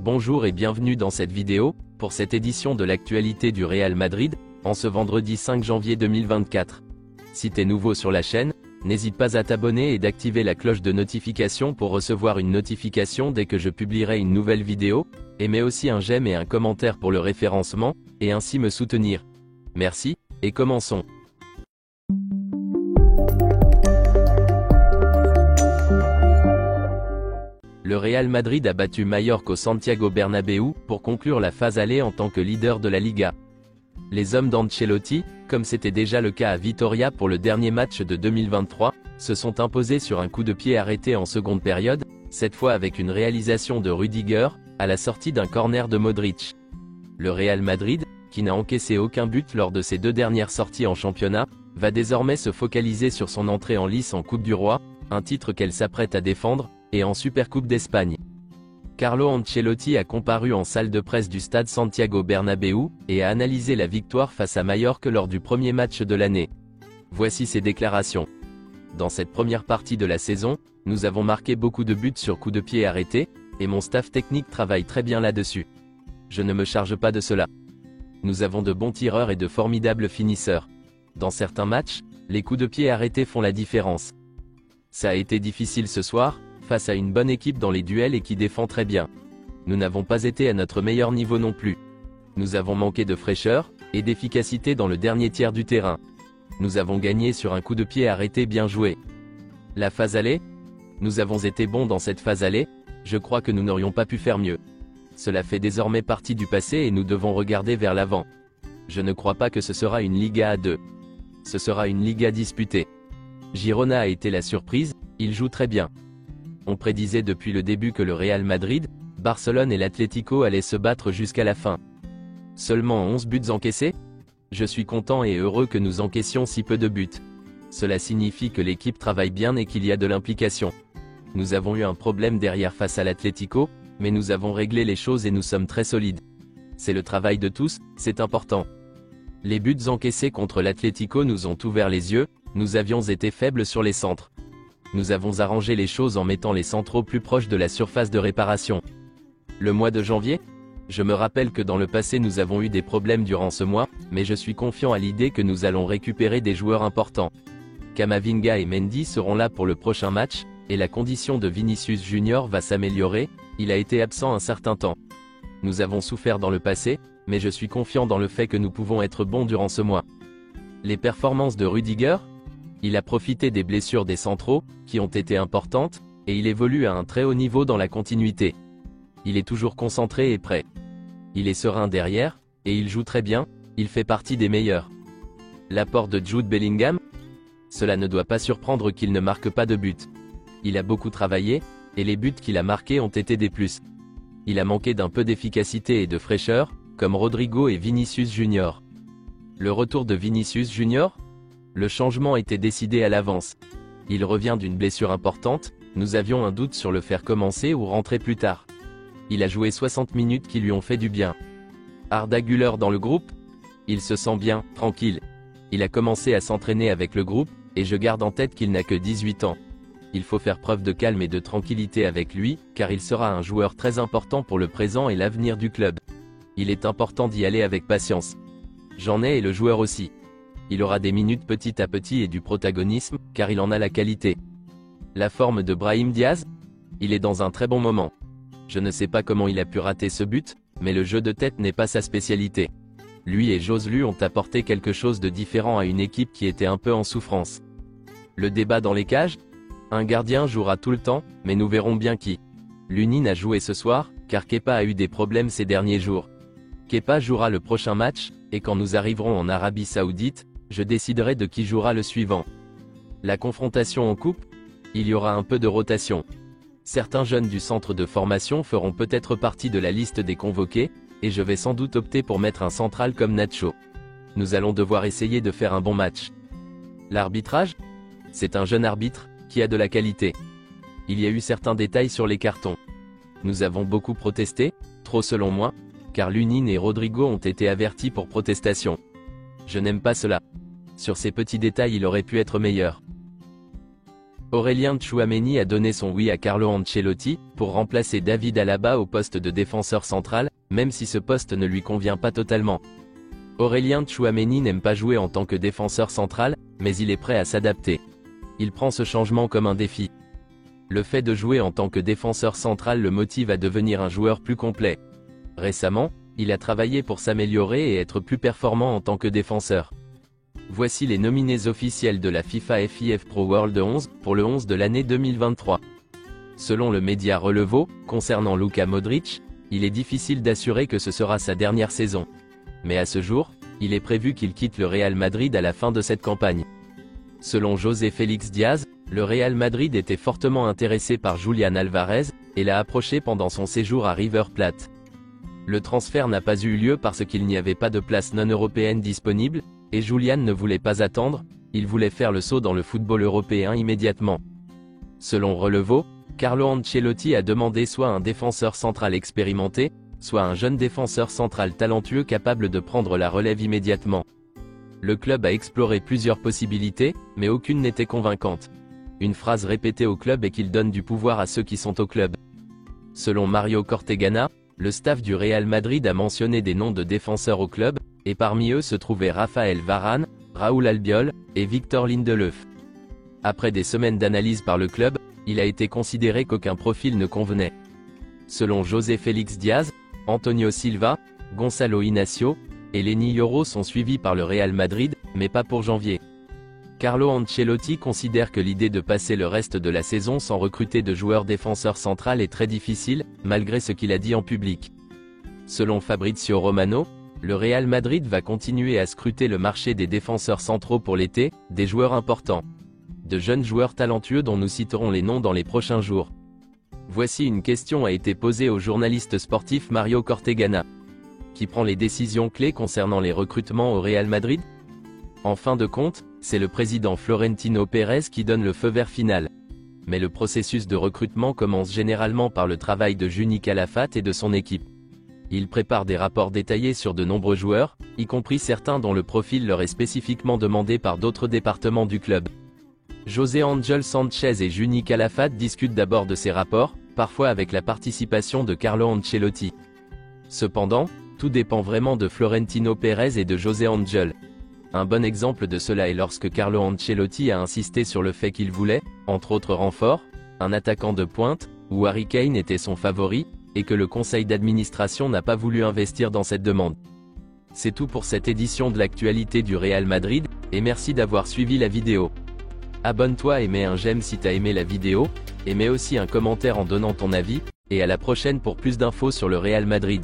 Bonjour et bienvenue dans cette vidéo, pour cette édition de l'actualité du Real Madrid, en ce vendredi 5 janvier 2024. Si t'es nouveau sur la chaîne, n'hésite pas à t'abonner et d'activer la cloche de notification pour recevoir une notification dès que je publierai une nouvelle vidéo, et mets aussi un j'aime et un commentaire pour le référencement, et ainsi me soutenir. Merci, et commençons. Le Real Madrid a battu Mallorca au Santiago Bernabéu pour conclure la phase aller en tant que leader de la Liga. Les hommes d'Ancelotti, comme c'était déjà le cas à Vitoria pour le dernier match de 2023, se sont imposés sur un coup de pied arrêté en seconde période, cette fois avec une réalisation de Rudiger, à la sortie d'un corner de Modric. Le Real Madrid, qui n'a encaissé aucun but lors de ses deux dernières sorties en championnat, va désormais se focaliser sur son entrée en lice en Coupe du Roi, un titre qu'elle s'apprête à défendre, et en Supercoupe d'Espagne. Carlo Ancelotti a comparu en salle de presse du stade Santiago Bernabéu, et a analysé la victoire face à Mallorca lors du premier match de l'année. Voici ses déclarations. Dans cette première partie de la saison, nous avons marqué beaucoup de buts sur coup de pied arrêté, et mon staff technique travaille très bien là-dessus. Je ne me charge pas de cela. Nous avons de bons tireurs et de formidables finisseurs. Dans certains matchs, les coups de pied arrêtés font la différence. Ça a été difficile ce soir, face à une bonne équipe dans les duels et qui défend très bien. Nous n'avons pas été à notre meilleur niveau non plus. Nous avons manqué de fraîcheur et d'efficacité dans le dernier tiers du terrain. Nous avons gagné sur un coup de pied arrêté bien joué. La phase aller? Nous avons été bons dans cette phase aller, je crois que nous n'aurions pas pu faire mieux. Cela fait désormais partie du passé et nous devons regarder vers l'avant. Je ne crois pas que ce sera une Liga à deux. Ce sera une Liga disputée. Girona a été la surprise, il joue très bien. On prédisait depuis le début que le Real Madrid, Barcelone et l'Atlético allaient se battre jusqu'à la fin. Seulement 11 buts encaissés? Je suis content et heureux que nous encaissions si peu de buts. Cela signifie que l'équipe travaille bien et qu'il y a de l'implication. Nous avons eu un problème derrière face à l'Atlético, mais nous avons réglé les choses et nous sommes très solides. C'est le travail de tous, c'est important. Les buts encaissés contre l'Atlético nous ont ouvert les yeux, nous avions été faibles sur les centres. Nous avons arrangé les choses en mettant les centraux plus proches de la surface de réparation. Le mois de janvier? Je me rappelle que dans le passé nous avons eu des problèmes durant ce mois, mais je suis confiant à l'idée que nous allons récupérer des joueurs importants. Camavinga et Mendy seront là pour le prochain match, et la condition de Vinicius Junior va s'améliorer, il a été absent un certain temps. Nous avons souffert dans le passé, mais je suis confiant dans le fait que nous pouvons être bons durant ce mois. Les performances de Rudiger? Il a profité des blessures des centraux, qui ont été importantes, et il évolue à un très haut niveau dans la continuité. Il est toujours concentré et prêt. Il est serein derrière, et il joue très bien, il fait partie des meilleurs. L'apport de Jude Bellingham? Cela ne doit pas surprendre qu'il ne marque pas de but. Il a beaucoup travaillé, et les buts qu'il a marqués ont été des plus. Il a manqué d'un peu d'efficacité et de fraîcheur, comme Rodrigo et Vinicius Junior. Le retour de Vinicius Junior? Le changement était décidé à l'avance. Il revient d'une blessure importante, nous avions un doute sur le faire commencer ou rentrer plus tard. Il a joué 60 minutes qui lui ont fait du bien. Arda Güler dans le groupe? Il se sent bien, tranquille. Il a commencé à s'entraîner avec le groupe, et je garde en tête qu'il n'a que 18 ans. Il faut faire preuve de calme et de tranquillité avec lui, car il sera un joueur très important pour le présent et l'avenir du club. Il est important d'y aller avec patience. J'en ai et le joueur aussi. Il aura des minutes petit à petit et du protagonisme, car il en a la qualité. La forme de Brahim Diaz? Il est dans un très bon moment. Je ne sais pas comment il a pu rater ce but, mais le jeu de tête n'est pas sa spécialité. Lui et Joselu ont apporté quelque chose de différent à une équipe qui était un peu en souffrance. Le débat dans les cages? Un gardien jouera tout le temps, mais nous verrons bien qui. Lunin a joué ce soir, car Kepa a eu des problèmes ces derniers jours. Kepa jouera le prochain match, et quand nous arriverons en Arabie Saoudite, je déciderai de qui jouera le suivant. La confrontation en coupe? Il y aura un peu de rotation. Certains jeunes du centre de formation feront peut-être partie de la liste des convoqués, et je vais sans doute opter pour mettre un central comme Nacho. Nous allons devoir essayer de faire un bon match. L'arbitrage? C'est un jeune arbitre, qui a de la qualité. Il y a eu certains détails sur les cartons. Nous avons beaucoup protesté, trop selon moi, car Lunin et Rodrigo ont été avertis pour protestation. Je n'aime pas cela. Sur ces petits détails il aurait pu être meilleur. Aurélien Tchouaméni a donné son oui à Carlo Ancelotti, pour remplacer David Alaba au poste de défenseur central, même si ce poste ne lui convient pas totalement. Aurélien Tchouaméni n'aime pas jouer en tant que défenseur central, mais il est prêt à s'adapter. Il prend ce changement comme un défi. Le fait de jouer en tant que défenseur central le motive à devenir un joueur plus complet. Récemment, il a travaillé pour s'améliorer et être plus performant en tant que défenseur. Voici les nominés officiels de la FIFA FIF Pro World 11, pour le 11 de l'année 2023. Selon le média Relevo, concernant Luka Modric, il est difficile d'assurer que ce sera sa dernière saison. Mais à ce jour, il est prévu qu'il quitte le Real Madrid à la fin de cette campagne. Selon José Félix Diaz, le Real Madrid était fortement intéressé par Julián Alvarez, et l'a approché pendant son séjour à River Plate. Le transfert n'a pas eu lieu parce qu'il n'y avait pas de place non européenne disponible, et Julián ne voulait pas attendre, il voulait faire le saut dans le football européen immédiatement. Selon Relevo, Carlo Ancelotti a demandé soit un défenseur central expérimenté, soit un jeune défenseur central talentueux capable de prendre la relève immédiatement. Le club a exploré plusieurs possibilités, mais aucune n'était convaincante. Une phrase répétée au club est qu'il donne du pouvoir à ceux qui sont au club. Selon Mario Cortegana, le staff du Real Madrid a mentionné des noms de défenseurs au club, et parmi eux se trouvaient Raphaël Varane, Raúl Albiol, et Victor Lindelöf. Après des semaines d'analyse par le club, il a été considéré qu'aucun profil ne convenait. Selon José Félix Diaz, Antonio Silva, Gonçalo Inacio, et Lenny Yoro sont suivis par le Real Madrid, mais pas pour janvier. Carlo Ancelotti considère que l'idée de passer le reste de la saison sans recruter de joueur défenseur central est très difficile, malgré ce qu'il a dit en public. Selon Fabrizio Romano, le Real Madrid va continuer à scruter le marché des défenseurs centraux pour l'été, des joueurs importants. De jeunes joueurs talentueux dont nous citerons les noms dans les prochains jours. Voici une question a été posée au journaliste sportif Mario Cortegana. Qui prend les décisions clés concernant les recrutements au Real Madrid? En fin de compte, c'est le président Florentino Pérez qui donne le feu vert final. Mais le processus de recrutement commence généralement par le travail de Juni Calafat et de son équipe. Il prépare des rapports détaillés sur de nombreux joueurs, y compris certains dont le profil leur est spécifiquement demandé par d'autres départements du club. José Ángel Sánchez et Juni Calafat discutent d'abord de ces rapports, parfois avec la participation de Carlo Ancelotti. Cependant, tout dépend vraiment de Florentino Pérez et de José Ángel. Un bon exemple de cela est lorsque Carlo Ancelotti a insisté sur le fait qu'il voulait, entre autres renforts, un attaquant de pointe, où Harry Kane était son favori, et que le conseil d'administration n'a pas voulu investir dans cette demande. C'est tout pour cette édition de l'actualité du Real Madrid, et merci d'avoir suivi la vidéo. Abonne-toi et mets un j'aime si t'as aimé la vidéo, et mets aussi un commentaire en donnant ton avis, et à la prochaine pour plus d'infos sur le Real Madrid.